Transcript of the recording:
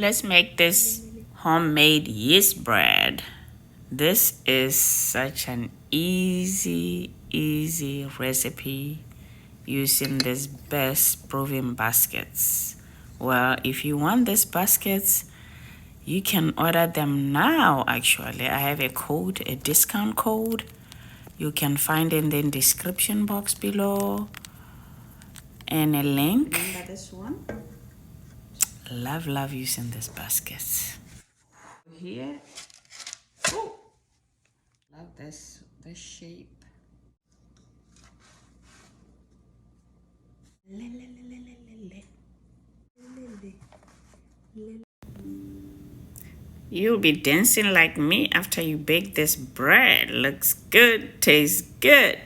Let's make this homemade yeast bread. This is such an easy recipe using these best proven baskets. Well, if you want these baskets, you can order them now. Actually, I have a code, a discount code. You can find in the description box below and a link. Remember this one? Love using these baskets. Here. Oh, love this shape. You'll be dancing like me after you bake this bread. Looks good, tastes good.